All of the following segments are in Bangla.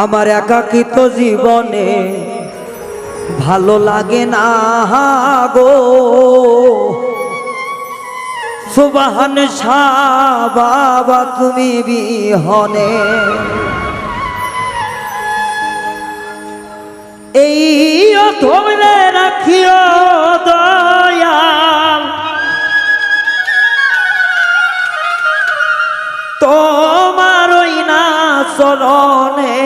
আমার একাকিত্ব জীবনে ভালো লাগে না গো। সুবহান শাহ বাবা তুমি বিহনে এই ধরে রাখিও দয়াল, তোমার ওই না চরণে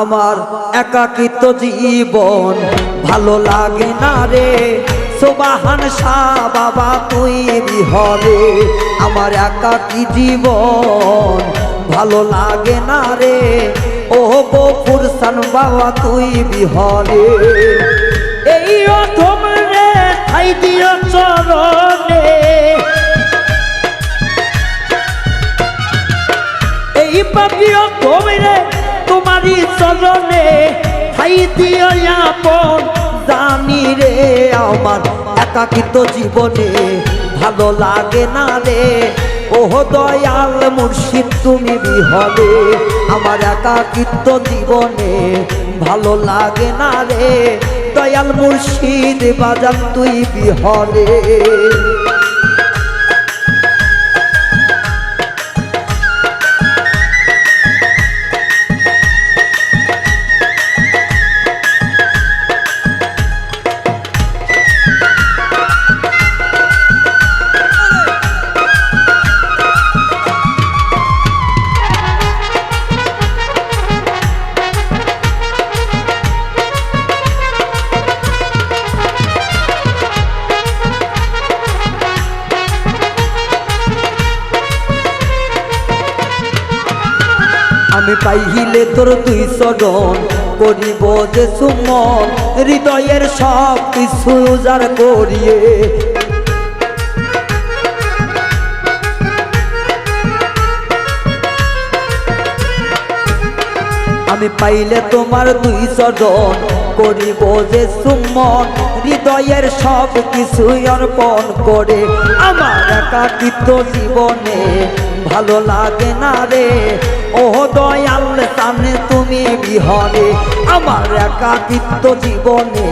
আমার একাকিত্ব জীবন ভালো লাগে না রে। সুবহান শাহ বাবা তুই বিহরে আমার একাকী জীবন ভালো লাগে না রে। ও গফুর সান বাবা তুই বিহরে এই অথম রে ঠাই দিও চরণে, এই পাপিও তোমরে তোমারই চরণে ঠাই দিও আপন জানি রে। আমার একাকিত্ব জীবনে ভালো লাগে না রে। ওহ দয়াল মুর্শিদ তুমি বিহলে আমার একাকিত্ব জীবনে ভালো লাগে না রে। দয়াল মুর্শিদ বাজান তুই বিহলে আমি পাইলে তোর তুই চরণ করিব যে সুমন হৃদয়ের সব কিছু উজাড় করিয়ে। আমি পাইলে তোমার দুই চরণ করিব যে সুমন হৃদয়ের সব কিছু অর্পণ করে। আমার একাকিত্ব জীবনে ভালো লাগে না রে। ও দয়াল সামনে তুমি বিহরে আমার একাকিত্ব জীবনে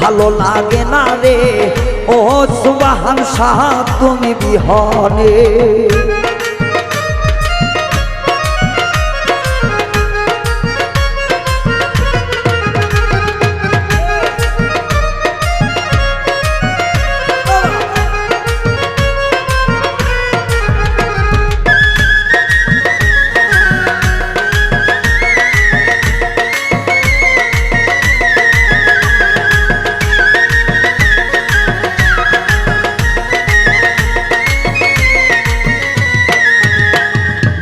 ভালো লাগে না রে। ও সুবহান শাহ তুমি বিহরে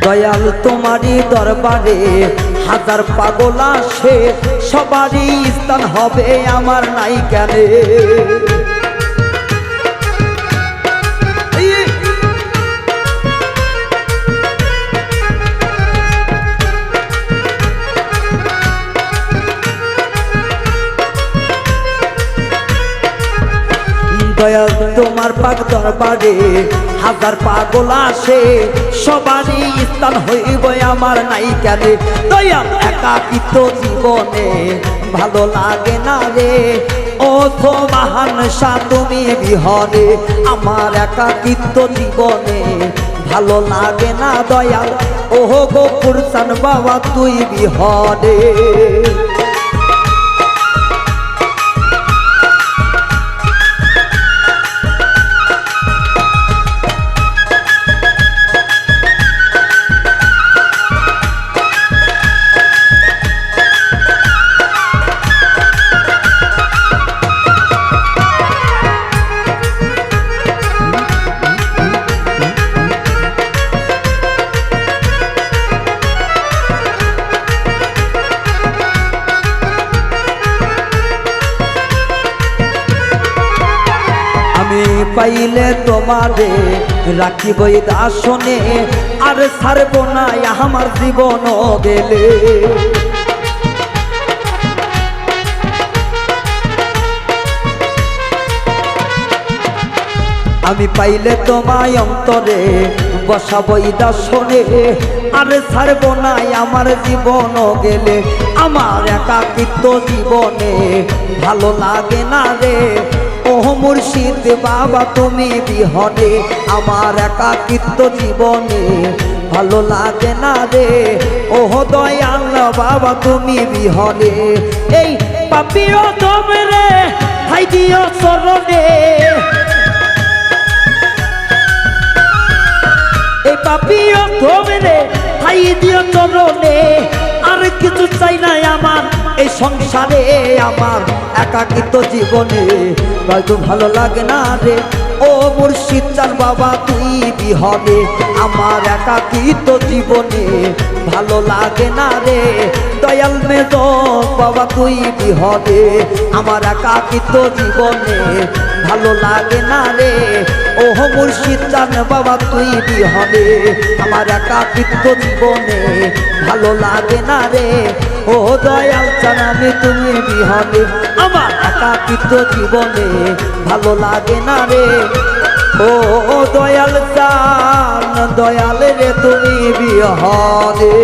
দয়াল তোমারই দরবারে হাজার পাগল আসে, সবারই স্থান হবে আমার নাই কেনে। দয়াল তোমার পাক দরবারে হাজার পাগল আসে, সবারই স্থান হইব আমার নাই কেন। দয়াল একাকিত্ব জীবনে ভালো লাগে না রে। ও সুবহান শাহ তুমি বিহরে আমার একাকিত্ব জীবনে ভালো লাগে না দয়াল। ওহ গফুর সান বাবা তুই বিহরে পাইলে তোমারে রাখিব আসনে, আর ছাড়ব না আমার জীবন গেলে। আমি পাইলে তোমায় অন্তরে বসাবই দর্শনে, আরে ছাড়বো নাই আমার জীবন গেলে। আমার একাকিত্ব জীবনে ভালো লাগে না রে, ও মুর্শিদ বাবা তুমি বিহনে। আমার একাকিত্ব জীবনে ভালো লাগে না রে, ও দয়াল বাবা তুমি বিহনে। এই পাপিও তোমরে ঠাই দিও চরণে, এই পাপিও তোমরে ঠাই দিও চরণে। আর কিছু চাই না আমার এই সংসারে, আমার একাকিত্ব জীবনে হয়তো ভালো লাগে না রে, ও মুর্শিদ চান বাবা তুই বিহনে। আমার একাকিত্ব জীবনে ভালো লাগে না রে, দয়াল মেজ বাবা তুই বিহনে। আমার একাকিত্ব জীবনে ভালো লাগে না রে, ও মুর্শিদ চান বাবা তুই বিহনে। আমার একাকিত্ব জীবনে ভালো লাগে না রে, ও দয়াল চান আমি তুমি বিহনে। আমার একাকিত্ব জীবনে ভালো লাগে না রে, ও দয়াল চান দয়াল রে তুমি বিহনে।